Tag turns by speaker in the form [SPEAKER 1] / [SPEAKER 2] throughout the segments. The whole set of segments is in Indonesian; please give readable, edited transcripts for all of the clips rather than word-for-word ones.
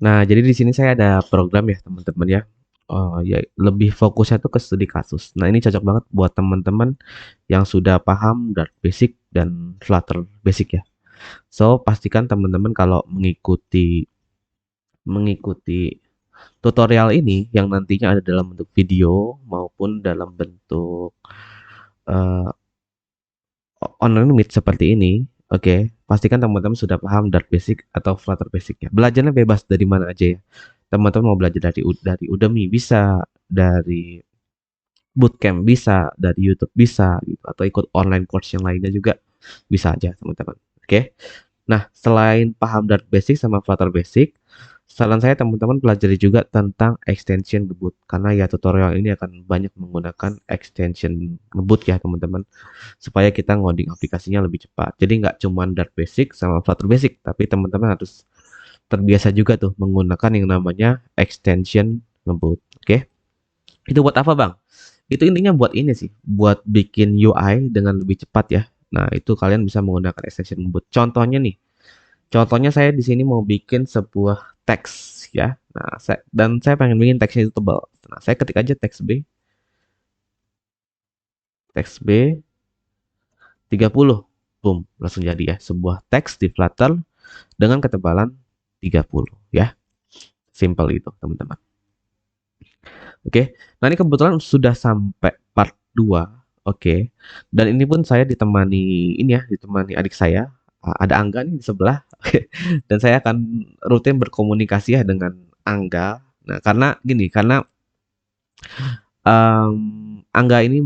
[SPEAKER 1] Nah, jadi di sini saya ada program ya teman-teman ya. Ya lebih fokusnya tuh ke studi kasus. Nah, ini cocok banget buat teman-teman yang sudah paham Dart Basic dan Flutter Basic ya. So, pastikan teman-teman kalau mengikuti mengikuti tutorial ini yang nantinya ada dalam bentuk video maupun dalam bentuk eh, online meet seperti ini, oke, pastikan teman-teman sudah paham Dart Basic atau Flutter Basic ya. Belajarnya bebas dari mana aja ya. Teman-teman mau belajar dari Udemy bisa, dari bootcamp bisa, dari YouTube bisa gitu atau ikut online course yang lainnya juga bisa aja teman-teman. Oke. Nah, selain paham Dart Basic sama Flutter Basic, saran saya teman-teman pelajari juga tentang extension Ngebut karena ya tutorial ini akan banyak menggunakan extension Ngebut ya teman-teman supaya kita ngoding aplikasinya lebih cepat. Jadi nggak cuma Dart Basic sama Flutter Basic, tapi teman-teman harus terbiasa juga tuh menggunakan yang namanya extension Ngebut. Oke? Itu buat apa, Bang? Itu intinya buat ini sih, buat bikin UI dengan lebih cepat ya. Nah, itu kalian bisa menggunakan extension Ngebut. Contohnya saya di sini mau bikin sebuah teks ya. Nah, saya pengen bikin teksnya itu tebal. Nah, saya ketik aja teks B 30. Boom, langsung jadi ya sebuah teks di Flutter dengan ketebalan 30 ya. Simple itu, teman-teman. Oke. Nah, ini kebetulan sudah sampai part 2. Oke. Dan ini pun saya ditemani adik saya. Ada Angga nih di sebelah. Oke. Dan saya akan rutin berkomunikasi ya dengan Angga. Nah, karena Angga ini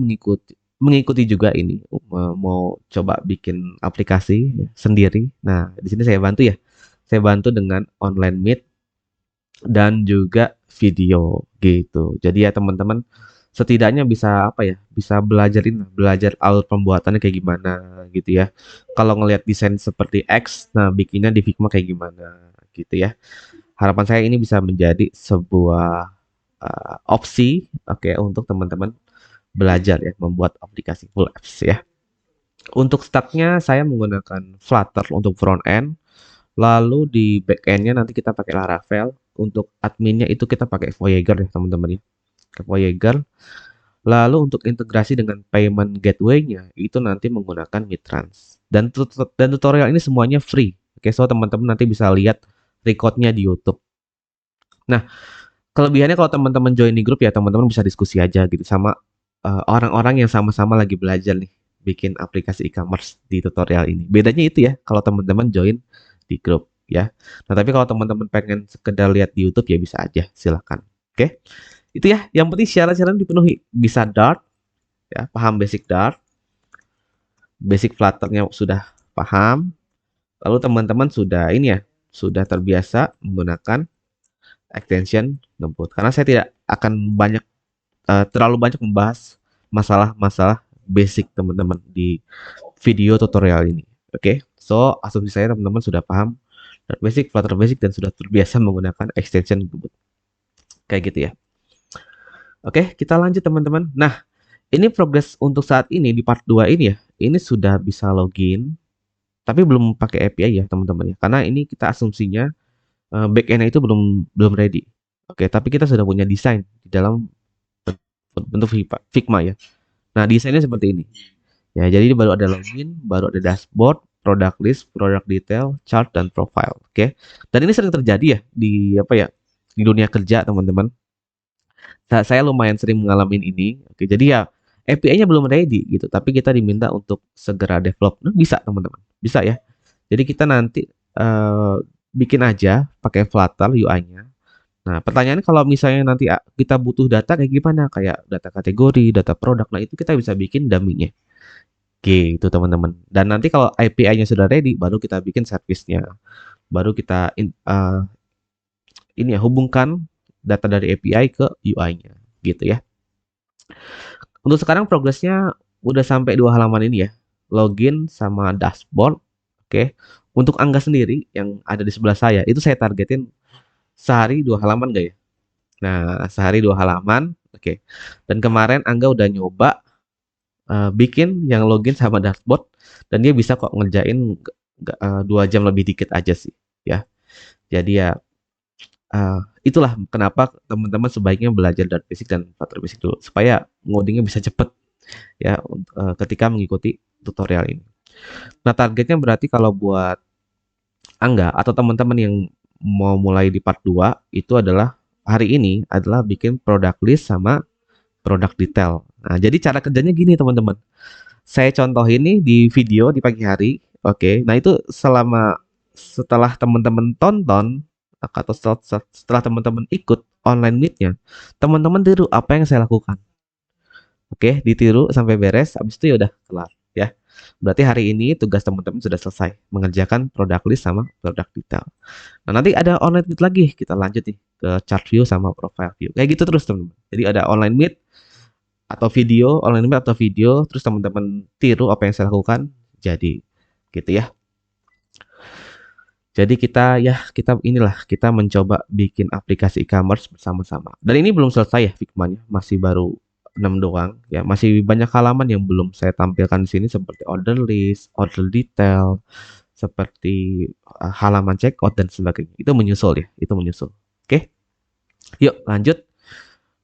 [SPEAKER 1] mengikuti juga ini mau coba bikin aplikasi sendiri. Nah, di sini saya bantu ya. Saya bantu dengan online meet dan juga video gitu. Jadi ya teman-teman setidaknya bisa apa ya? Bisa belajar alur pembuatannya kayak gimana gitu ya. Kalau ngelihat desain seperti X, nah bikinnya di Figma kayak gimana gitu ya. Harapan saya ini bisa menjadi sebuah opsi oke untuk teman-teman belajar ya membuat aplikasi full apps ya. Untuk stacknya saya menggunakan Flutter untuk front end, lalu di back endnya nanti kita pakai Laravel. Untuk adminnya itu kita pakai Voyager ya teman-teman ya. Ke Voyager. Lalu untuk integrasi dengan payment gateway-nya itu nanti menggunakan Mitrans. Dan tutorial ini semuanya free. Oke, so teman-teman nanti bisa lihat recordnya di YouTube. Nah, kelebihannya kalau teman-teman join di grup ya teman-teman bisa diskusi aja gitu sama orang-orang yang sama-sama lagi belajar nih bikin aplikasi e-commerce di tutorial ini. Bedanya itu ya kalau teman-teman join di grup ya. Nah, tapi kalau teman-teman pengen sekedar lihat di YouTube ya bisa aja, silakan. Oke. Itu ya, yang penting syarat-syarat dipenuhi. Bisa Dart ya, paham basic Dart, basic Flutter-nya sudah paham, lalu teman-teman sudah ini ya, sudah terbiasa menggunakan extension ngebut. Karena saya tidak akan terlalu banyak membahas masalah-masalah basic teman-teman di video tutorial ini. Oke, so asumsi saya teman-teman sudah paham Dart Basic, Flutter Basic dan sudah terbiasa menggunakan extension ngebut. Kayak gitu ya. Oke, kita lanjut teman-teman. Nah, ini progres untuk saat ini di part 2 ini ya. Ini sudah bisa login, tapi belum pakai API ya teman-teman ya. Karena ini kita asumsinya backend-nya itu belum belum ready. Oke, tapi kita sudah punya desain di dalam bentuk Figma ya. Nah, desainnya seperti ini. Ya, jadi baru ada login, baru ada dashboard, product list, product detail, chart dan profile. Oke. Dan ini sering terjadi ya di apa ya? Di dunia kerja, teman-teman. Saya lumayan sering mengalami ini. Oke, jadi ya API-nya belum ready gitu, tapi kita diminta untuk segera develop. Nah, bisa, teman-teman. Bisa ya. Jadi kita nanti bikin aja pakai Flutter UI-nya. Nah, pertanyaannya kalau misalnya nanti kita butuh data kayak gimana? Kayak data kategori, data produk. Nah, itu kita bisa bikin dummy-nya. Gitu, teman-teman. Dan nanti kalau API-nya sudah ready, baru kita bikin service-nya. Baru kita ini ya hubungkan data dari API ke UI-nya, gitu ya. Untuk sekarang progresnya udah sampai 2 halaman ini ya. Login sama dashboard. Oke. Untuk Angga sendiri yang ada di sebelah saya, itu saya targetin sehari 2 halaman gak ya? Nah, sehari 2 halaman. Oke. Dan kemarin Angga udah nyoba bikin yang login sama dashboard dan dia bisa kok ngerjain 2 jam lebih dikit aja sih, ya. Jadi ya itulah kenapa teman-teman sebaiknya belajar dari basic dan faktor basic dulu supaya ngodingnya bisa cepet ya ketika mengikuti tutorial ini. Nah, targetnya berarti kalau buat Angga atau teman-teman yang mau mulai di part 2 itu adalah hari ini adalah bikin product list sama product detail. Nah, jadi cara kerjanya gini teman-teman. Saya contohin nih di video di pagi hari. Oke. Nah, itu setelah teman-teman tonton atau setelah teman-teman ikut online meet-nya, teman-teman tiru apa yang saya lakukan. Oke, ditiru sampai beres, habis itu ya udah kelar ya. Berarti hari ini tugas teman-teman sudah selesai mengerjakan product list sama product detail. Nah, nanti ada online meet lagi, kita lanjut nih ke chart view sama profile view. Kayak gitu terus teman-teman. Jadi ada online meet atau video, online meet atau video, terus teman-teman tiru apa yang saya lakukan, jadi gitu ya. Jadi kita mencoba bikin aplikasi e-commerce bersama-sama. Dan ini belum selesai ya Figma-nya, masih baru 6 doang ya. Masih banyak halaman yang belum saya tampilkan di sini seperti order list, order detail, seperti halaman checkout dan sebagainya. Itu menyusul ya, itu menyusul. Oke. Yuk lanjut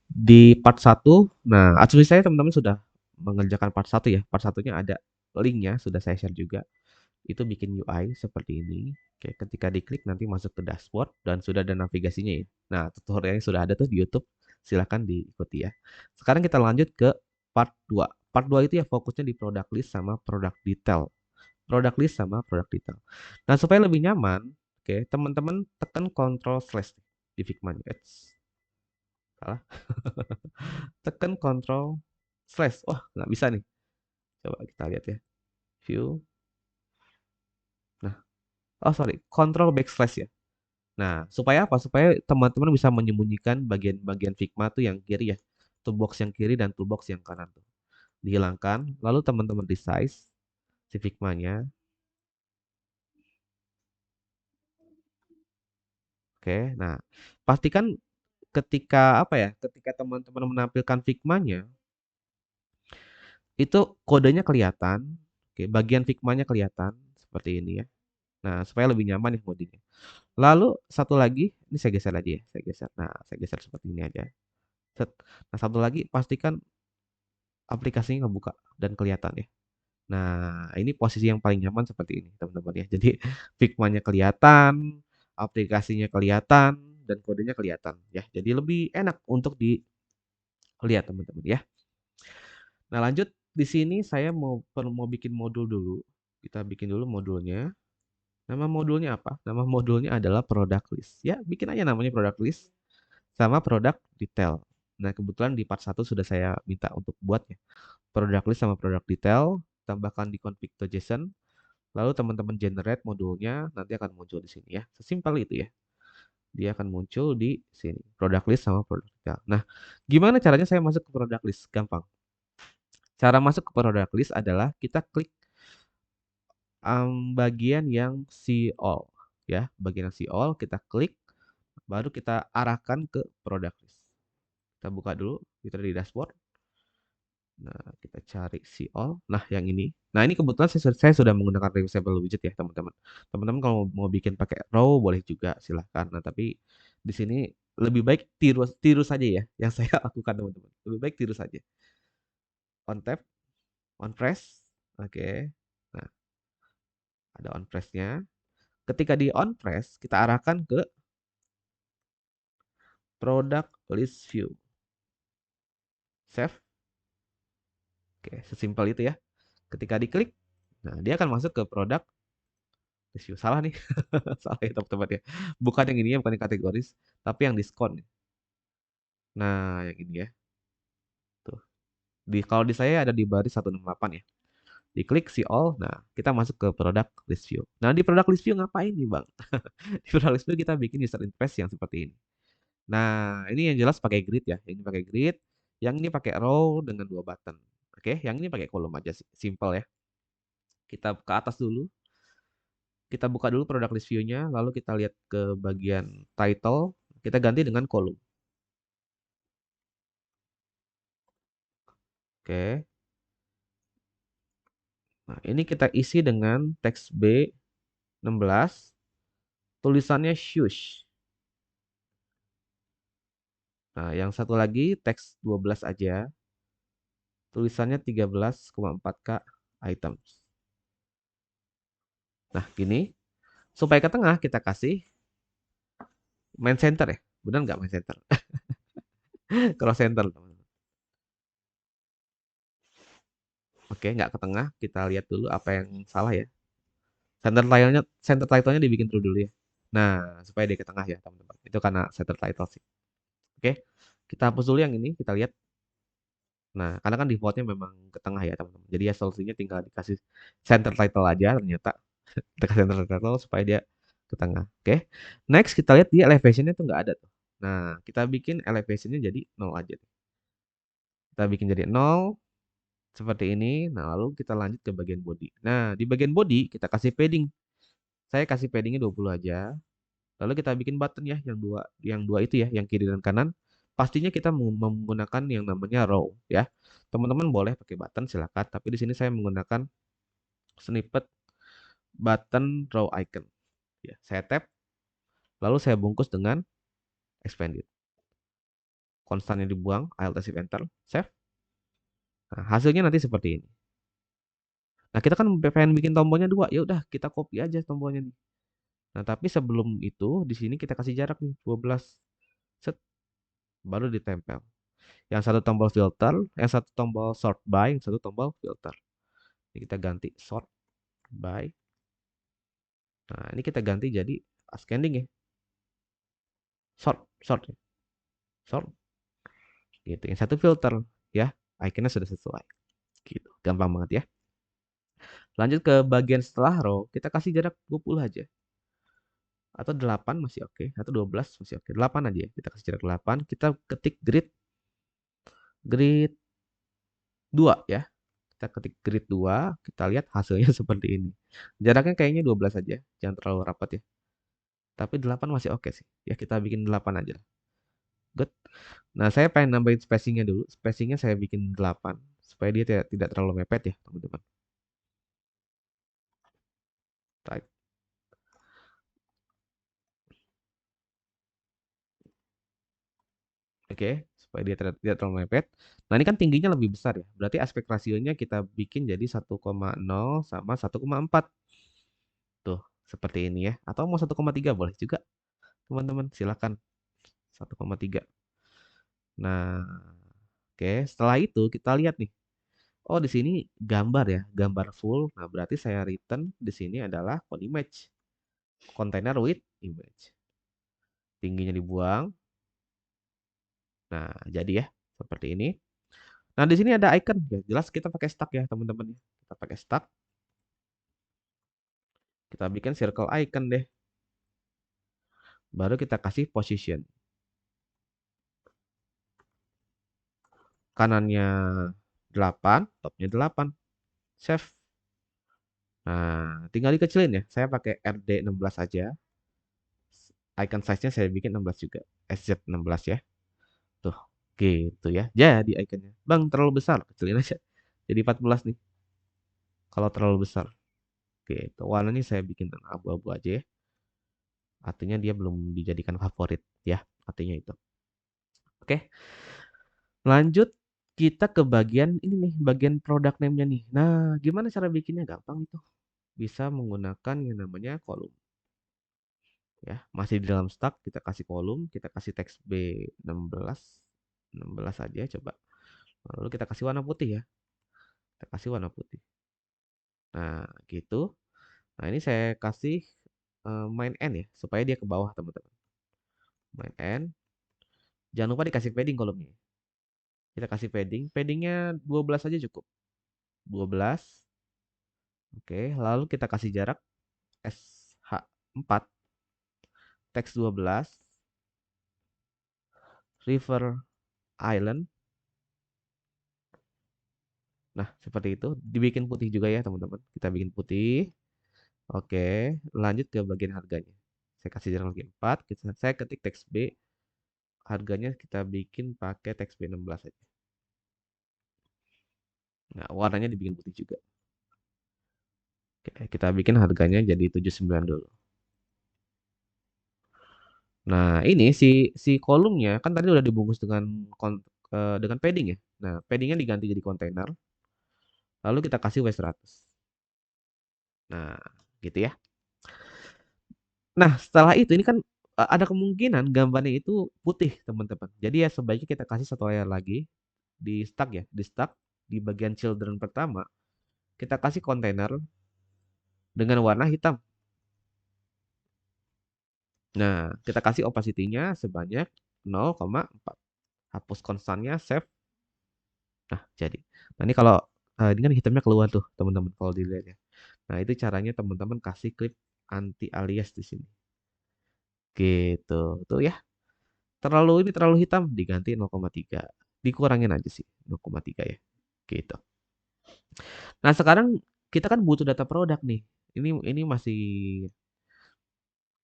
[SPEAKER 1] di part satu. Nah, asumsi saya teman-teman sudah mengerjakan part satu ya. Part satunya ada linknya, sudah saya share juga. Itu bikin UI seperti ini. Oke, ketika diklik nanti masuk ke dashboard dan sudah ada navigasinya ya. Nah, tutorialnya sudah ada tuh di YouTube. Silahkan diikuti ya. Sekarang kita lanjut ke part 2. Part 2 itu ya fokusnya di product list sama product detail. Product list sama product detail. Nah, supaya lebih nyaman, oke, teman-teman tekan Ctrl slash di Figma. Salah. Tekan Ctrl slash. Wah, nggak bisa nih. Coba kita lihat ya. View. Nah, oh sorry, Ctrl backslash ya. Nah, supaya apa? Supaya teman-teman bisa menyembunyikan bagian-bagian Figma tuh yang kiri ya. Toolbox yang kiri dan toolbox yang kanan tuh. Dihilangkan, lalu teman-teman resize si Figma-nya. Oke, nah pastikan ketika apa ya? Ketika teman-teman menampilkan Figma-nya, itu kodenya kelihatan. Oke, bagian Figma-nya kelihatan seperti ini ya. Nah, supaya lebih nyaman ya ngodingnya. Lalu satu lagi, ini saya geser aja ya, saya geser. Nah, saya geser seperti ini aja. Set. Nah, satu lagi pastikan aplikasinya ngebuka dan kelihatan ya. Nah, ini posisi yang paling nyaman seperti ini, teman-teman ya. Jadi Figma-nya kelihatan, aplikasinya kelihatan, dan kodenya kelihatan ya. Jadi lebih enak untuk dilihat, teman-teman ya. Nah, lanjut di sini saya mau bikin modul dulu. Kita bikin dulu modulnya. Nama modulnya apa? Nama modulnya adalah product list. Ya, bikin aja namanya product list sama product detail. Nah, kebetulan di part satu sudah saya minta untuk buatnya. Product list sama product detail, tambahkan di config.json, lalu teman-teman generate modulnya, nanti akan muncul di sini ya. Sesimpel itu ya. Dia akan muncul di sini. Product list sama product detail. Nah, gimana caranya saya masuk ke product list? Gampang. Cara masuk ke product list adalah kita klik bagian yang see all ya, bagian yang see all kita klik, baru kita arahkan ke product list. Kita buka dulu, kita di dashboard. Nah, kita cari see all. Nah, yang ini. Nah, ini kebetulan saya sudah menggunakan reusable widget ya, teman-teman. Teman-teman kalau mau bikin pakai row boleh juga, silahkan. Nah, tapi di sini lebih baik tiru tiru saja ya, yang saya lakukan teman-teman. Lebih baik tiru saja. On tap, on press. Oke. Nah, ada on press-nya. Ketika di on press, kita arahkan ke product list view. Save. Oke, sesimpel itu ya. Ketika diklik, nah dia akan masuk ke product list view. Salah nih. Salah ya teman-teman ya. Bukan yang ini ya, bukan yang kategoris, tapi yang diskon. Nah, yang ini ya. Tuh. Kalau di saya ada di baris 168 ya. Diklik see all. Nah, kita masuk ke product list view. Nah, di product list view ngapain nih, Bang? Di product list view kita bikin user interface yang seperti ini. Nah, ini yang jelas pakai grid ya. Yang ini pakai grid, yang ini pakai row dengan 2 button. Oke, yang ini pakai kolom aja sih. Simple ya. Kita ke atas dulu. Kita buka dulu product list view-nya, lalu kita lihat ke bagian title, kita ganti dengan kolom. Oke. Nah, ini kita isi dengan teks B16 tulisannya shush. Nah, yang satu lagi teks 12 aja. Tulisannya 13,4K items. Nah, gini. Supaya ke tengah kita kasih main center ya. Benar nggak main center? Cross center, teman-teman. Oke, nggak ke tengah. Kita lihat dulu apa yang salah ya. Center title-nya dibikin dulu ya. Nah, supaya dia ke tengah ya, teman-teman. Itu karena center title sih. Oke. Kita hapus dulu yang ini, kita lihat. Nah, karena kan defaultnya memang ke tengah ya, teman-teman. Jadi ya solusinya tinggal dikasih center title aja ternyata. Tekan center title supaya dia ke tengah. Oke. Next kita lihat dia elevation-nya tuh nggak ada tuh. Nah, kita bikin elevation-nya jadi 0 aja. Kita bikin jadi 0 seperti ini. Nah, lalu kita lanjut ke bagian body. Nah, di bagian body kita kasih padding. Saya kasih paddingnya 20 aja. Lalu kita bikin button ya, yang dua itu ya, yang kiri dan kanan. Pastinya kita menggunakan yang namanya row ya. Teman-teman boleh pakai button silakan, tapi di sini saya menggunakan snippet button row icon. Ya, saya tap, lalu saya bungkus dengan expanded. Konstannya dibuang, Alt Shift Enter, save. Nah, hasilnya nanti seperti ini. Nah, kita kan pengen bikin tombolnya dua, ya udah kita copy aja tombolnya nih. Nah, tapi sebelum itu di sini kita kasih jarak nih 12 set baru ditempel. Yang satu tombol filter, yang satu tombol sort by, yang satu tombol filter. Ini kita ganti sort by. Nah, ini kita ganti jadi ascending ya. Sort, ya. Sort. Gitu. Yang satu filter ya. Iconnya sudah sesuai. Gitu. Gampang banget ya. Lanjut ke bagian setelah row, kita kasih jarak 20 aja. Atau 8 masih oke, atau 12 masih oke. 8 aja ya. Kita kasih jarak 8, kita ketik grid 2 ya. Kita ketik grid 2, kita lihat hasilnya seperti ini. Jaraknya kayaknya 12 aja, jangan terlalu rapat ya. Tapi 8 masih oke sih. Ya kita bikin 8 aja. Good. Nah, saya pengen nambahin spacingnya dulu. Spacingnya saya bikin 8 supaya dia tidak terlalu mepet ya, teman-teman. Type. Oke, supaya dia tidak terlalu mepet. Nah, ini kan tingginya lebih besar ya. Berarti aspek rasionya kita bikin jadi 1,0 sama 1,4. Tuh, seperti ini ya. Atau mau 1,3 boleh juga, teman-teman. Silakan 1,3. Nah, oke, setelah itu kita lihat nih. Oh, di sini gambar ya, gambar full. Nah, berarti saya return di sini adalah code image. Container with image. Tingginya dibuang. Nah, jadi ya, seperti ini. Nah, di sini ada icon ya. Jelas kita pakai stack ya, teman-teman ya. Kita pakai stack. Kita bikin circle icon deh. Baru kita kasih position. Kanannya 8, topnya 8. Save. Nah, tinggal dikecilin ya. Saya pakai RD16 aja. Icon size-nya saya bikin 16 juga. SZ16 ya. Tuh, gitu ya. Jadi iconnya. Bang, terlalu besar. Kecilin aja. Jadi 14 nih. Kalau terlalu besar. Gitu. Warnanya saya bikin abu-abu aja ya. Artinya dia belum dijadikan favorit ya. Artinya itu. Oke. Lanjut kita ke bagian ini nih, bagian product name-nya nih. Nah, gimana cara bikinnya? Gampang itu. Bisa menggunakan yang namanya kolom. Ya, masih di dalam stack kita kasih kolom, kita kasih teks B16. 16 aja coba. Lalu kita kasih warna putih ya. Kita kasih warna putih. Nah, gitu. Nah, ini saya kasih main n ya, supaya dia ke bawah, teman-teman. Main n. Jangan lupa dikasih padding kolomnya. Kita kasih padding. Paddingnya 12 aja cukup. 12. Oke, lalu kita kasih jarak SH4. Teks 12. River Island. Nah, seperti itu. Dibikin putih juga ya, teman-teman. Kita bikin putih. Oke, lanjut ke bagian harganya. Saya kasih jarak lagi 4. Saya ketik teks B. Harganya kita bikin pakai teks B16 aja. Nah, warnanya dibikin putih juga. Oke, kita bikin harganya jadi 79 dulu. Nah, ini si kolumnya kan tadi udah dibungkus dengan padding ya. Nah, paddingnya diganti jadi kontainer, lalu kita kasih W100. Nah, gitu ya. Nah, setelah itu ini kan ada kemungkinan gambarnya itu putih, teman-teman. Jadi ya sebaiknya kita kasih satu layer lagi di stack ya, di stack di bagian children pertama, kita kasih kontainer dengan warna hitam. Nah, kita kasih opacity-nya sebanyak 0,4. Hapus konstannya, save. Nah, jadi. Nah, ini kalau ini kan hitamnya keluar tuh, teman-teman kalau dilihat ya. Nah, itu caranya teman-teman kasih klip anti alias di sini. Gitu. Tuh ya. Terlalu hitam diganti 0,3. Dikurangin aja sih 0,3 ya. Gitu. Nah, sekarang kita kan butuh data produk nih. Ini masih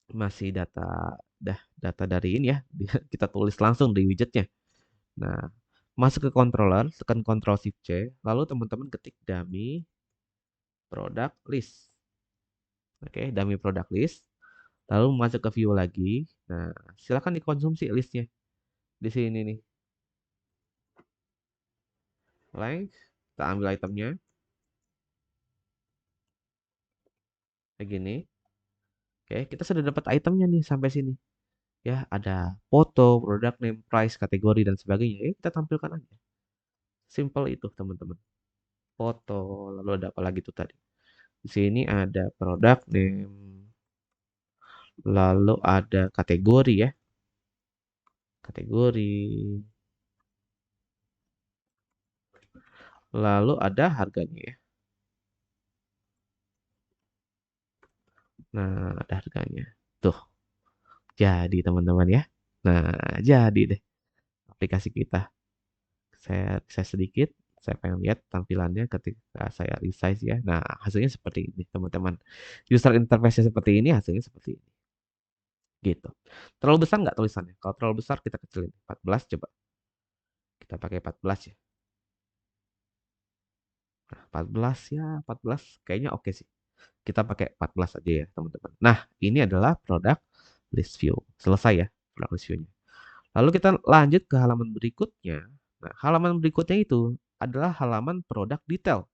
[SPEAKER 1] masih data dari ini ya. Kita tulis langsung di widgetnya. Nah, masuk ke controller, tekan Ctrl Shift C, lalu teman-teman ketik dummy product list. Oke, dummy product list. Lalu masuk ke view lagi. Nah, silakan dikonsumsi listnya. Di sini nih. Length, kita ambil itemnya. Kayak gini. Oke, kita sudah dapat itemnya nih sampai sini. Ya, ada foto, product name, price, kategori, dan sebagainya. Kita tampilkan aja. Simple itu, teman-teman. Foto, lalu ada apa lagi tuh tadi? Di sini ada product name, lalu ada kategori ya. Kategori. Lalu ada harganya ya. Nah, ada harganya. Tuh, jadi teman-teman ya. Nah, jadi deh aplikasi kita. Saya sedikit, saya pengen lihat tampilannya ketika saya resize ya. Nah, hasilnya seperti ini, teman-teman. User interface seperti ini, hasilnya seperti ini. Gitu. Terlalu besar nggak tulisannya? Kalau terlalu besar kita kecilin. 14 coba. Kita pakai 14 ya. Nah, 14 ya, 14 kayaknya oke sih. Kita pakai 14 aja ya, teman-teman. Nah, ini adalah produk list view. Selesai ya, produk list view-nya. Lalu kita lanjut ke halaman berikutnya. Nah, halaman berikutnya itu adalah halaman produk detail.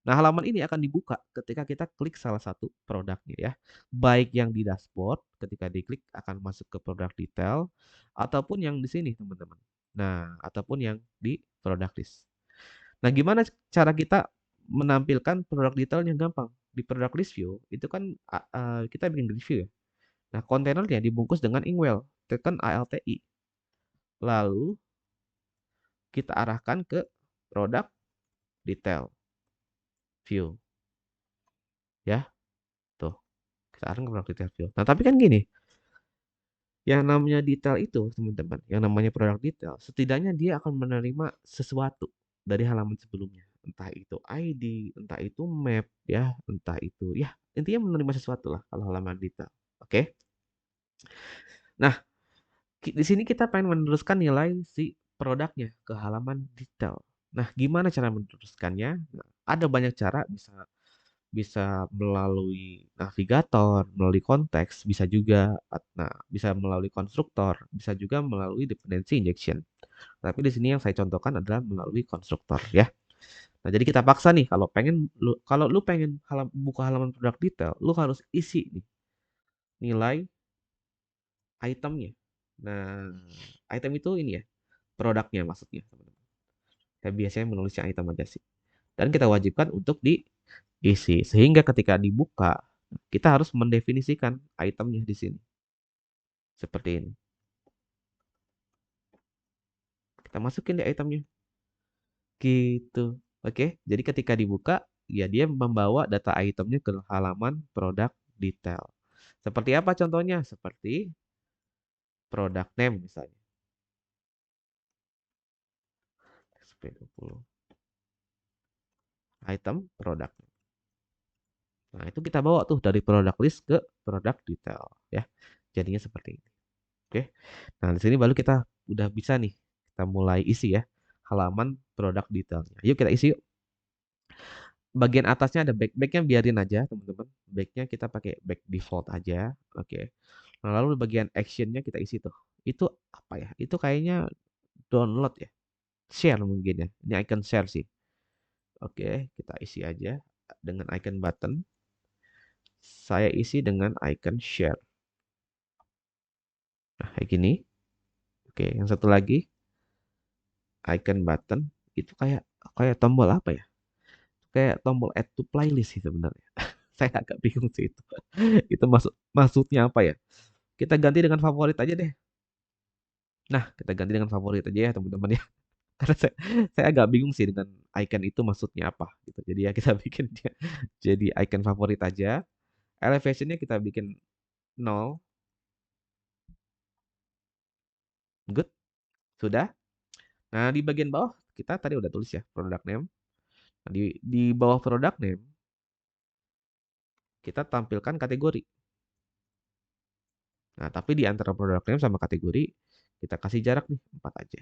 [SPEAKER 1] Nah, halaman ini akan dibuka ketika kita klik salah satu produknya ya. Baik yang di dashboard, ketika diklik akan masuk ke produk detail, ataupun yang di sini, teman-teman. Nah, ataupun yang di product list. Nah, gimana cara kita menampilkan produk detailnya gampang? Di product list view, itu kan kita bikin review ya. Nah, kontainernya dibungkus dengan Inkwell. Tekan ALTI. Lalu, kita arahkan ke produk detail view. Ya, tuh. Kita arahkan ke produk detail view. Nah, tapi kan gini, yang namanya detail itu, teman-teman, yang namanya produk detail, setidaknya dia akan menerima sesuatu dari halaman sebelumnya. Entah itu ID, entah itu map, ya, entah itu, ya, intinya menerima sesuatu lah kalau halaman detail. Oke? Nah, di sini kita pengen meneruskan nilai si produknya ke halaman detail. Nah, gimana cara meneruskannya? Nah, ada banyak cara, bisa bisa melalui navigator, melalui konteks, bisa juga bisa melalui konstruktor, bisa juga melalui dependency injection. Tapi di sini yang saya contohkan adalah melalui konstruktor ya. Nah, jadi kita paksa nih kalau lu pengen buka halaman produk detail, lu harus isi nih nilai itemnya. Nah, item itu ini ya, produknya maksudnya, teman-teman. Saya biasanya menulisnya item aja sih. Dan kita wajibkan untuk diisi. Sehingga ketika dibuka, kita harus mendefinisikan itemnya di sini. Seperti ini. Kita masukin di itemnya. Gitu. Oke, jadi ketika dibuka, ya dia membawa data itemnya ke halaman produk detail. Seperti apa contohnya? Seperti product name misalnya. SP20. Item product. Nah, itu kita bawa tuh dari product list ke product detail ya. Jadinya seperti ini. Oke. Nah, di sini baru kita udah bisa nih kita mulai isi ya halaman produk detailnya. Yuk kita isi yuk. Bagian atasnya ada backnya biarin aja teman-teman. Backnya kita pakai back default aja. Oke. Nah, lalu di bagian action-nya kita isi tuh. Itu apa ya? Itu kayaknya download ya. Share mungkin ya. Ini icon share sih. Oke, kita isi aja dengan icon button. Saya isi dengan icon share. Nah, kayak gini. Oke, yang satu lagi icon button itu kayak kayak tombol apa ya? Kayak tombol add to playlist sih sebenarnya. Saya agak bingung sih itu. Itu maksudnya apa ya? Kita ganti dengan favorit aja deh. Nah, kita ganti dengan favorit aja ya teman-teman ya. Karena saya agak bingung sih dengan icon itu maksudnya apa gitu. Jadi ya kita bikin dia jadi icon favorit aja. Elevationnya kita bikin 0. Good. Sudah. Nah, di bagian bawah kita tadi udah tulis ya product name. Nah, di bawah product name kita tampilkan kategori. Nah, tapi di antara product name sama kategori kita kasih jarak nih 4 aja.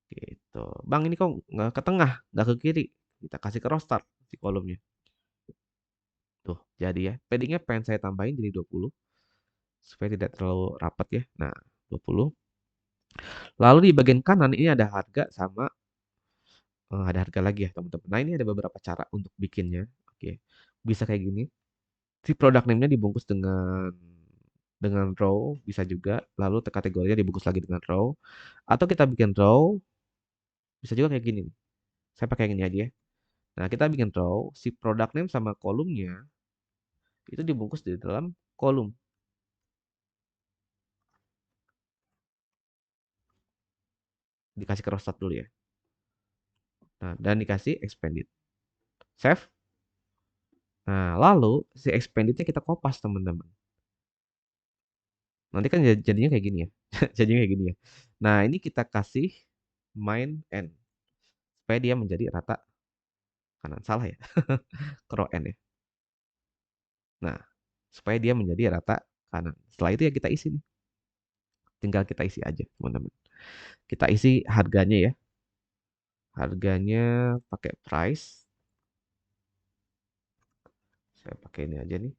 [SPEAKER 1] Gitu. Bang, ini kok nggak ke tengah, nggak ke kiri. Kita kasih ke row start si kolomnya. Tuh, jadi ya. Paddingnya pengen saya tambahin jadi 20 supaya tidak terlalu rapat ya. Nah, 20. Lalu di bagian kanan ini ada harga sama ada harga lagi ya, teman-teman. Nah, ini ada beberapa cara untuk bikinnya. Oke. Bisa kayak gini. Si product name-nya dibungkus dengan row bisa juga. Lalu kategorinya dibungkus lagi dengan row. Atau kita bikin row bisa juga kayak gini nih. Saya pakai yang ini aja ya. Nah, kita bikin row, si product name sama kolomnya itu dibungkus di dalam kolom. Dikasih cross start dulu ya. Nah, dan dikasih expanded. Save. Nah, lalu si expandednya kita kopas, teman-teman. Nanti kan jadinya kayak gini ya. Jadinya kayak gini ya. Nah, ini kita kasih main end supaya dia menjadi rata kanan. Salah ya. Row end ya. Nah, supaya dia menjadi rata kanan. Setelah itu ya kita isi nih. Tinggal kita isi aja, teman-teman. Kita isi harganya ya. Harganya pakai price. Saya pakai ini aja nih.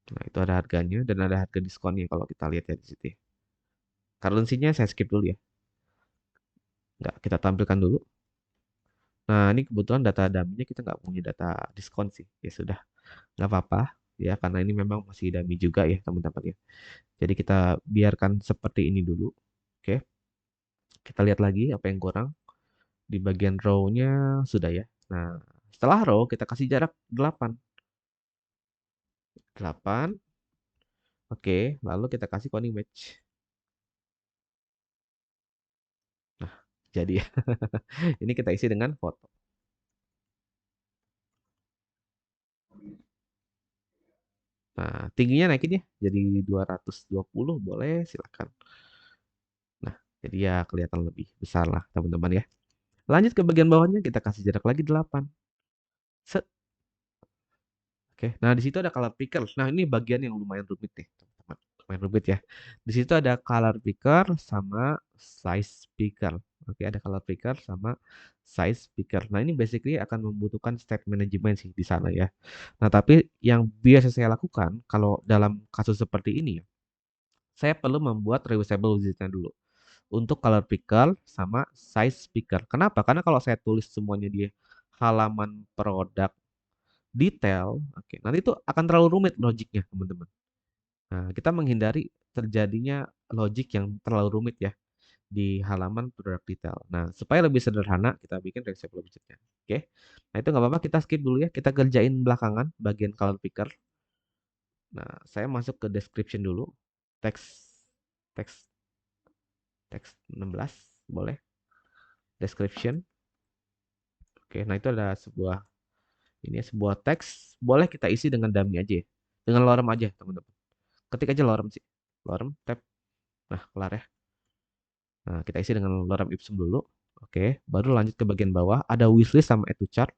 [SPEAKER 1] Nah, itu ada harganya dan ada harga diskonnya kalau kita lihat ya di situ ya. Currency-nya saya skip dulu ya. Nggak, kita tampilkan dulu. Nah, ini kebetulan data dummy-nya kita nggak punya data diskon sih. Ya sudah, nggak apa-apa. Ya, karena ini memang masih dummy juga ya, teman-teman ya. Jadi kita biarkan seperti ini dulu. Oke, kita lihat lagi apa yang kurang. Di bagian row-nya sudah ya. Nah, setelah row kita kasih jarak 8. 8. Oke, lalu kita kasih coding match. Nah, jadi ya. Ini kita isi dengan foto. Nah, tingginya naikin ya. Jadi 220 boleh, silakan. Nah, jadi ya kelihatan lebih besar lah, teman-teman ya. Lanjut ke bagian bawahnya, kita kasih jarak lagi 8. Set. Oke, nah di situ ada color picker. Nah, ini bagian yang lumayan rumit nih, teman-teman. Lumayan rumit ya. Di situ ada color picker sama size picker. Oke, ada color picker sama size picker. Nah, ini basically akan membutuhkan step management sih di sana ya. Nah, tapi yang biasa saya lakukan kalau dalam kasus seperti ini ya, saya perlu membuat reusable widgetnya dulu untuk color picker sama size picker. Kenapa? Karena kalau saya tulis semuanya di halaman produk detail, oke, nanti itu akan terlalu rumit logiknya, teman-teman. Nah, kita menghindari terjadinya logik yang terlalu rumit ya di halaman produk detail. Nah, supaya lebih sederhana, kita bikin reusable widgetnya. Oke, nah itu nggak apa-apa, kita skip dulu ya. Kita kerjain belakangan bagian color picker. Nah, saya masuk ke description dulu. Teks, teks, teks 16, boleh. Description. Oke, nah itu ada sebuah teks. Boleh kita isi dengan dummy aja ya. Dengan lorem aja, teman-teman. Ketik aja lorem sih. Lorem, tab. Nah, kelar ya. Nah, kita isi dengan lorem ipsum dulu. Oke, baru lanjut ke bagian bawah. Ada wishlist sama add to chart.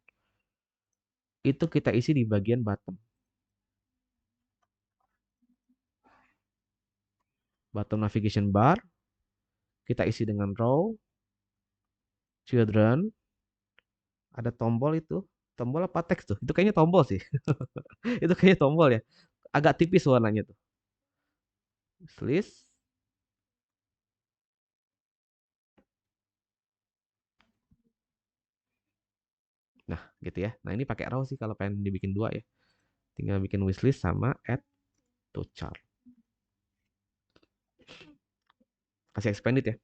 [SPEAKER 1] Itu kita isi di bagian bottom. Bottom navigation bar. Kita isi dengan row, children. Ada tombol itu. Tombol apa teks tuh? Itu kayaknya tombol sih. Itu kayaknya tombol ya. Agak tipis warnanya tuh. wishlist. Nah, gitu ya. Nah, ini pakai raw sih kalau pengen dibikin dua ya. Tinggal bikin wishlist sama add to chart. Kasih expanded ya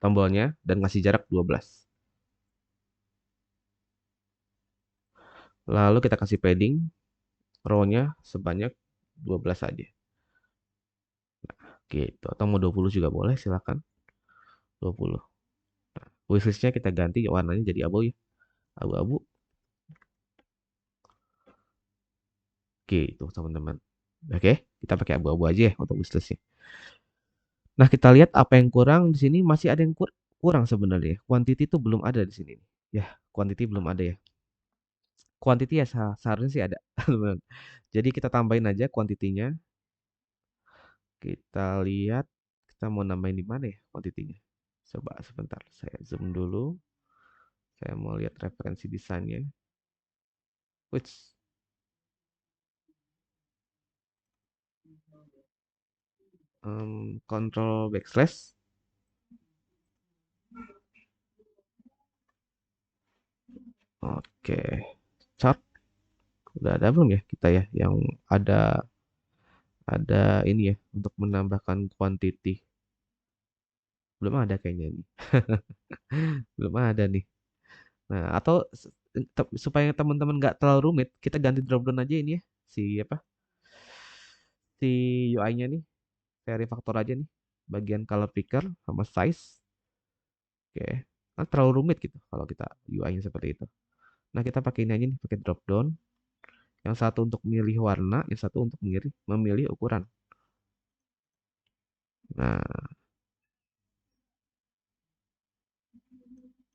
[SPEAKER 1] tombolnya dan ngasih jarak 12. Lalu kita kasih padding row-nya sebanyak 12 saja. Gitu. Atau mau 20 juga boleh, silakan. 20. Wishlist-nya kita ganti warnanya jadi abu ya. Abu-abu. Gitu, teman-teman. Oke, kita pakai abu-abu aja ya untuk wishlist-nya. Nah, kita lihat apa yang kurang di sini, masih ada yang kurang sebenarnya. Quantity itu belum ada di sini. Ya, quantity belum ada ya. Quantity ya seharusnya sih ada, teman-teman. Jadi kita tambahin aja kuantitinya. Kita lihat kita mau nambahin di mana ya kuantitinya. Coba sebentar, saya zoom dulu. Saya mau lihat referensi desainnya. Which control backslash. Oke, chart udah ada belum ya kita ya yang ada ini ya untuk menambahkan quantity. Belum ada kayaknya nih. Belum ada nih. Nah, atau supaya teman-teman nggak terlalu rumit, kita ganti dropdown aja ini ya. Si apa? Si UI-nya nih, saya refactor aja nih. Bagian color picker sama size. Oke. Kan terlalu rumit gitu kalau kita UI-nya seperti itu. Nah, kita pakai ini aja nih, pakai dropdown. Yang satu untuk memilih warna, yang satu untuk memilih ukuran. Nah,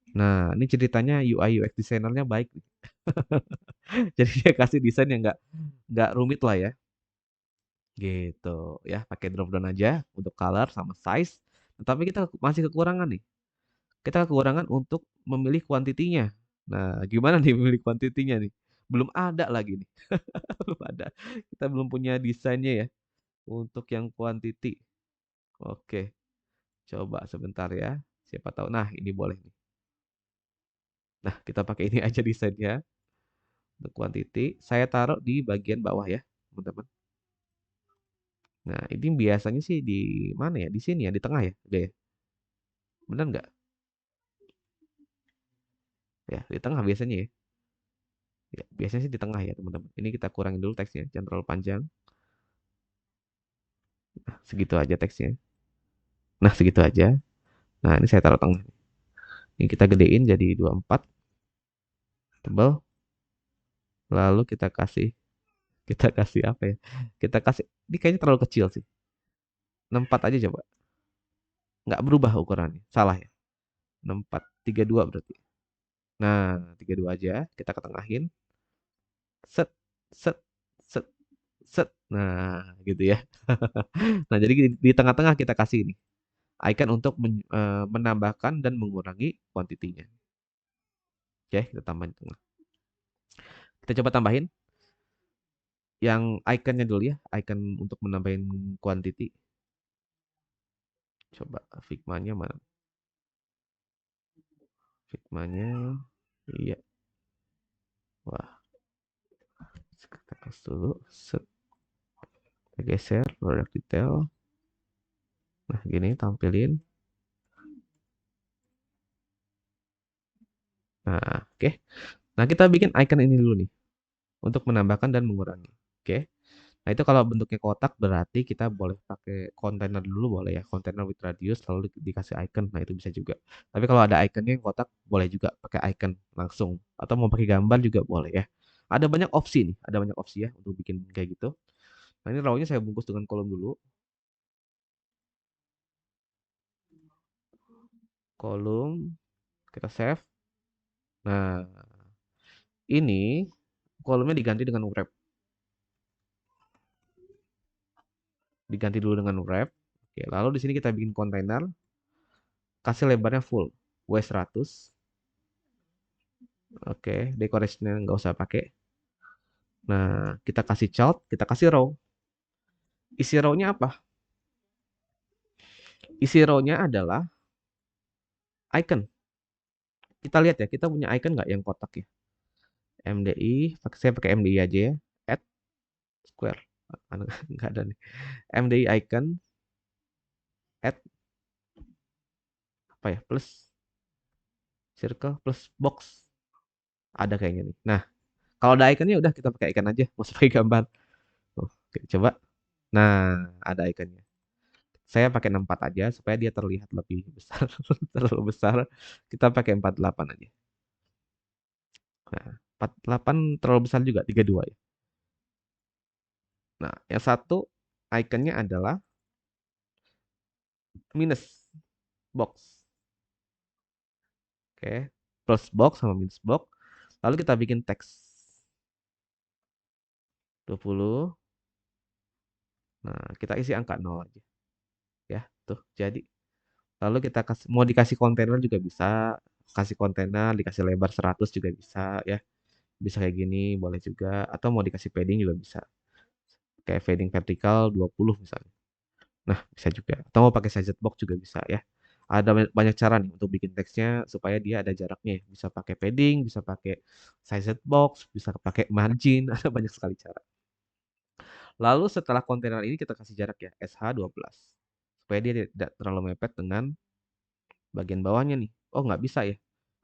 [SPEAKER 1] nah, ini ceritanya UI UX designernya baik nih. Jadi dia kasih desain yang nggak rumit lah ya. Gitu ya, pakai drop down aja untuk color sama size. Tapi kita masih kekurangan nih. Kita kekurangan untuk memilih kuantitinya. Nah, gimana nih memilih kuantitinya nih? Belum ada lagi nih. Belum ada. Kita belum punya desainnya ya untuk yang kuantiti. Oke, coba sebentar ya. Siapa tahu. Nah, ini boleh nih. Nah, kita pakai ini aja desainnya untuk kuantiti. Saya taruh di bagian bawah ya, teman-teman. Nah, ini biasanya sih di mana ya? Di sini ya, di tengah ya, udah ya. Benar nggak? Ya, di tengah biasanya ya. Ya, biasanya sih di tengah ya, teman-teman. Ini kita kurangin dulu teksnya, jangan terlalu panjang. Nah, segitu aja teksnya. Nah, segitu aja. Nah, ini saya taruh tengah. Ini kita gedein jadi 24 tebal. Lalu kita kasih apa ya? Kita kasih ini kayaknya terlalu kecil sih. 64 aja coba. Nggak berubah ukurannya. Salah ya. 64 32 berarti. Nah, 32 aja. Kita ketengahin. Set set set set. Nah, gitu ya. Nah, jadi di tengah-tengah kita kasih ini icon untuk menambahkan dan mengurangi kuantitinya. Oke, kita tambahin tengah. Kita coba tambahin yang iconnya dulu ya, icon untuk menambahin quantity. Coba Figma-nya mana? Figma-nya, iya. Wah, kita kasih dulu. Set, kita geser, product detail. Nah, gini tampilin. Nah, oke. Nah, kita bikin icon ini dulu nih untuk menambahkan dan mengurangi. Oke. Nah, itu kalau bentuknya kotak berarti kita boleh pakai kontainer dulu boleh ya. Kontainer with radius lalu dikasih icon. Nah, itu bisa juga. Tapi kalau ada iconnya yang kotak boleh juga pakai icon langsung. Atau mau pakai gambar juga boleh ya. Ada banyak opsi nih. Ada banyak opsi ya untuk bikin kayak gitu. Nah, ini rawnya saya bungkus dengan kolom dulu. Kolom. Kita save. Nah, ini kolomnya diganti dengan wrap. Diganti dulu dengan wrap. Oke, lalu di sini kita bikin kontainer. Kasih lebarnya full. W100. Oke, dekorasinya nggak usah pakai. Nah, kita kasih child, kita kasih row. Isi row-nya apa? Isi row-nya adalah icon. Kita lihat ya, kita punya icon nggak yang kotak ya? MDI, saya pakai MDI aja ya. Add square. Nggak ada nih. MDI icon, add apa ya? Plus circle plus box. Ada kayaknya nih. Nah, kalau ada iconnya udah kita pakai icon aja. Mau pakai gambar. Oke, coba. Nah, ada iconnya. Saya pakai 64 aja supaya dia terlihat lebih besar. Terlalu besar. Kita pakai 48 aja. Nah, 48 terlalu besar juga, 32 ya. Nah, yang satu ikonnya adalah minus box. Oke, plus box sama minus box. Lalu kita bikin teks 20. Nah, kita isi angka 0 aja. Ya, tuh jadi. Lalu kita kasih mau dikasih kontainer juga bisa, kasih kontainer dikasih lebar 100 juga bisa ya. Bisa kayak gini boleh juga atau mau dikasih padding juga bisa. Kayak padding vertikal 20 misalnya. Nah, bisa juga. Atau mau pakai size box juga bisa ya. Ada banyak cara nih untuk bikin teksnya supaya dia ada jaraknya ya. Bisa pakai padding, bisa pakai size box, bisa pakai margin, ada banyak sekali cara. Lalu setelah kontainer ini kita kasih jarak ya, SH12. Supaya dia tidak terlalu mepet dengan bagian bawahnya nih. Oh, nggak bisa ya.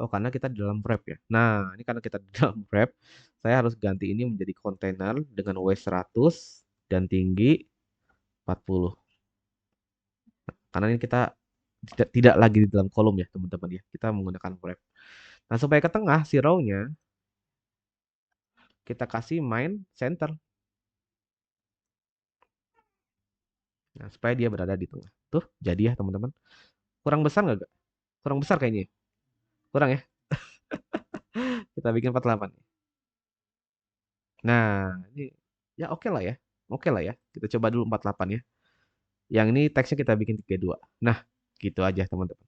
[SPEAKER 1] Oh, karena kita di dalam wrap ya. Nah, ini karena kita di dalam wrap, saya harus ganti ini menjadi kontainer dengan weight 100 dan tinggi 40. Karena ini kita tidak lagi di dalam kolom ya, teman-teman ya. Kita menggunakan wrap. Nah, supaya ke tengah si row-nya kita kasih main center. Nah, supaya dia berada di tengah. Tuh, jadi ya, teman-teman. Kurang besar nggak, Gak? Kurang besar kayaknya ya? Kurang ya? Kita bikin 48. Nah, ini ya oke lah ya. Oke lah ya. Kita coba dulu 48 ya. Yang ini teksnya kita bikin 32. Nah, gitu aja teman-teman.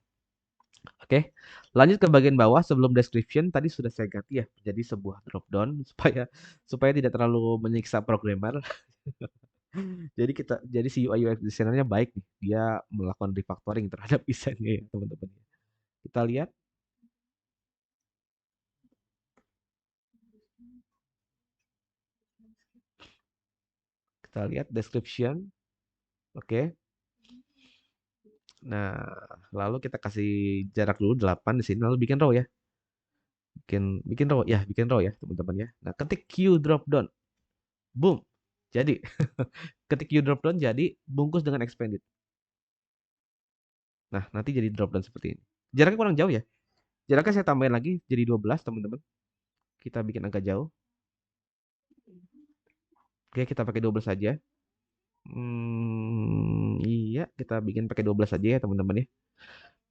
[SPEAKER 1] Oke, lanjut ke bagian bawah sebelum description tadi sudah saya ganti ya jadi sebuah drop down supaya supaya tidak terlalu menyiksa programmer. Jadi si UI UX designernya baik nih. Dia melakukan refactoring terhadap desainnya ya teman-teman. Kita lihat, kita lihat description. Oke. Nah, lalu kita kasih jarak dulu 8 di sini lalu bikin row ya. Bikin bikin row ya, bikin row ya teman-teman ya. Nah, ketik Q drop down. Boom. Jadi ketik Q drop down jadi bungkus dengan expanded. Nah, nanti jadi drop down seperti ini. Jaraknya kurang jauh ya. Jaraknya saya tambahin lagi jadi 12 teman-teman. Kita bikin agak jauh. Oke, kita pakai 12 saja. Iya, kita bikin pakai 12 saja ya teman-teman ya.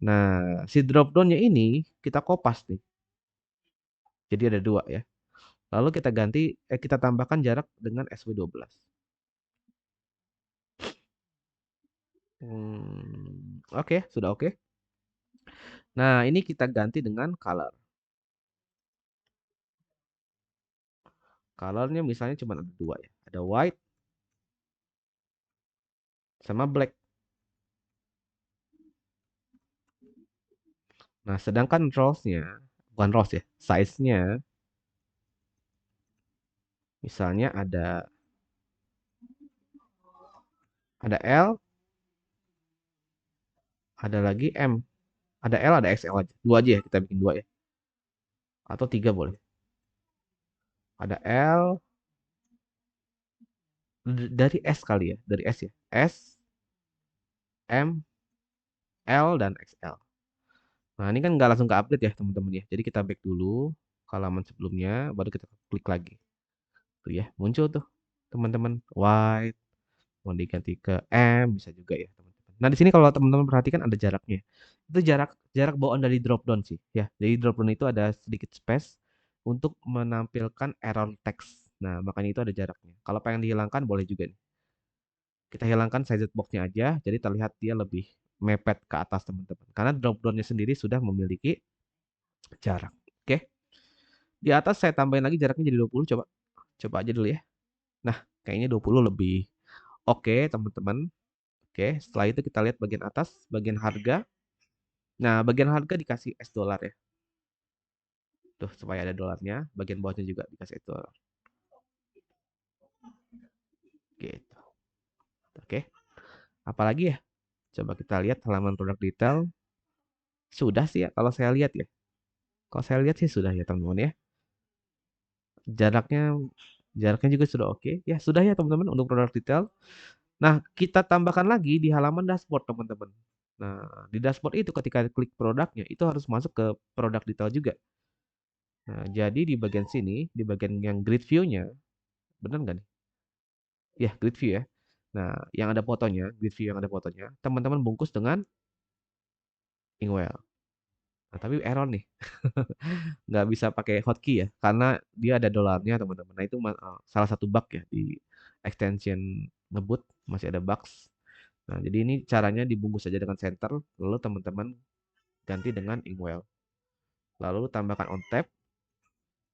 [SPEAKER 1] Nah, si drop down-nya ini kita kopas nih. Jadi ada dua ya. Lalu kita ganti, kita tambahkan jarak dengan SW12. Oke, sudah oke. Nah, ini kita ganti dengan color. Colornya misalnya cuma ada dua ya. Ada white sama black. Nah, sedangkan rows-nya, bukan rows ya, size-nya misalnya ada L, ada lagi M. Ada L, ada XL aja. Dua aja ya, kita bikin dua ya. Atau tiga boleh. Ada L, dari S kali ya, dari S ya. S, M, L, dan XL. Nah, ini kan nggak langsung ke update ya, teman-teman ya. Jadi kita back dulu ke halaman sebelumnya, baru kita klik lagi. Tuh ya, muncul tuh, teman-teman. White, mau diganti ke M, bisa juga ya, teman-teman. Nah, di sini kalau teman-teman perhatikan ada jaraknya. Itu jarak jarak bawaan dari drop down sih, ya. Jadi drop down itu ada sedikit space untuk menampilkan error text. Nah, makanya itu ada jaraknya. Kalau pengen dihilangkan boleh juga nih. Kita hilangkan size box-nya aja, jadi terlihat dia lebih mepet ke atas teman-teman. Karena drop down-nya sendiri sudah memiliki jarak. Oke. Di atas saya tambahin lagi jaraknya jadi 20 coba. Coba aja dulu ya. Nah, kayaknya 20 lebih oke, teman-teman. Oke, setelah itu kita lihat bagian atas, bagian harga. Nah, bagian harga dikasih US dollar ya. Tuh, supaya ada dolarnya. Bagian bawahnya juga dikasih US dollar. Gitu. Oke, apalagi ya? Coba kita lihat halaman produk detail. Sudah sih ya, kalau saya lihat ya. Kalau saya lihat sih sudah ya, teman-teman ya. Jaraknya jaraknya juga sudah oke. Ya, sudah ya, teman-teman, untuk produk detail. Nah, kita tambahkan lagi di halaman dashboard, teman-teman. Nah, di dashboard itu ketika klik produknya, itu harus masuk ke produk detail juga. Nah, jadi di bagian sini, di bagian yang grid view-nya, benar nggak nih? Ya, grid view ya. Nah, yang ada fotonya, grid view yang ada fotonya, teman-teman bungkus dengan Inkwell. Nah, tapi error nih, nggak bisa pakai hotkey ya, karena dia ada dolarnya, teman-teman. Nah, itu salah satu bug ya di extension ngebut, masih ada bugs. Nah, jadi ini caranya dibungkus saja dengan center, lalu teman-teman ganti dengan Inkwell. Lalu tambahkan on tab,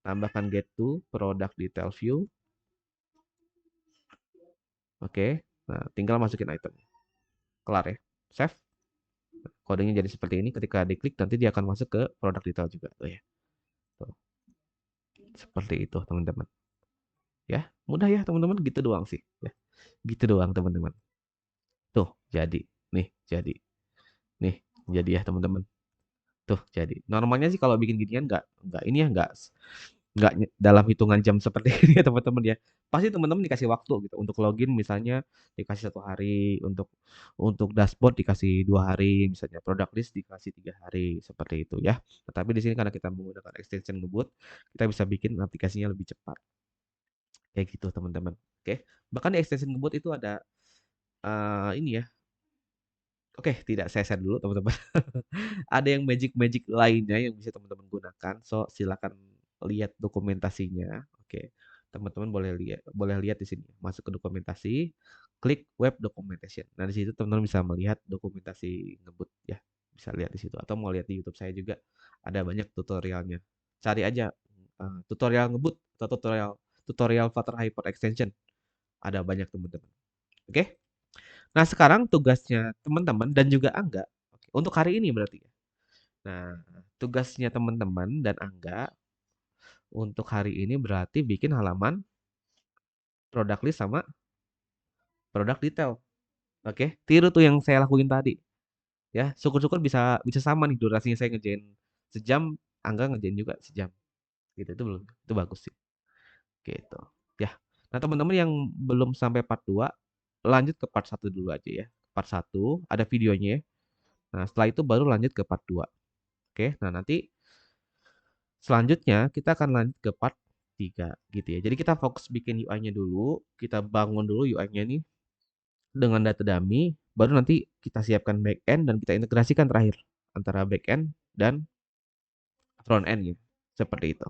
[SPEAKER 1] tambahkan get to product detail view. Oke. Nah, tinggal masukin item. Kelar ya. Save. Kodenya jadi seperti ini. Ketika diklik nanti dia akan masuk ke produk detail juga tuh ya. Tuh. Seperti itu, teman-teman. Ya, mudah ya, teman-teman. Gitu doang sih, ya. Gitu doang, teman-teman. Tuh, jadi. Nih, jadi. Nih, jadi ya, teman-teman. Tuh, jadi. Normalnya sih kalau bikin ginian nggak ini ya, nggak dalam hitungan jam seperti ini ya, teman-teman ya. Pasti teman-teman dikasih waktu gitu untuk login, misalnya dikasih 1 hari, untuk dashboard dikasih 2 hari, misalnya product list dikasih 3 hari, seperti itu ya. Nah, tapi di sini karena kita menggunakan extension ngebut, kita bisa bikin aplikasinya lebih cepat kayak gitu, teman-teman. Oke, bahkan di extension ngebut itu ada ini ya. Oke, tidak, saya share dulu, teman-teman. Ada yang magic-magic lainnya yang bisa teman-teman gunakan. So, silakan lihat dokumentasinya. Oke. Teman-teman boleh lihat di sini. Masuk ke dokumentasi, klik web documentation. Nah, di situ teman-teman bisa melihat dokumentasi ngebut ya. Bisa lihat di situ atau mau lihat di YouTube saya juga ada banyak tutorialnya. Cari aja tutorial ngebut atau tutorial tutorial Flutter Hyper Extension. Ada banyak, teman-teman. Oke. Nah, sekarang tugasnya teman-teman dan juga Angga. Oke, untuk hari ini berarti ya. Nah, tugasnya teman-teman dan Angga untuk hari ini berarti bikin halaman product list sama product detail. Oke, tiru tuh yang saya lakuin tadi. Ya, syukur-syukur bisa bisa sama nih durasinya, saya ngerjain sejam, Angga ngerjain juga sejam. Gitu, itu belum, itu bagus sih. Gitu. Ya. Nah, teman-teman yang belum sampai part 2 lanjut ke part 1 dulu aja ya. Part 1 ada videonya ya. Nah, setelah itu baru lanjut ke part 2. Oke, nah nanti selanjutnya kita akan lanjut ke part 3 gitu ya. Jadi kita fokus bikin UI-nya dulu, kita bangun dulu UI-nya nih dengan data dummy, baru nanti kita siapkan back end dan kita integrasikan terakhir antara back end dan front end gitu. Seperti itu.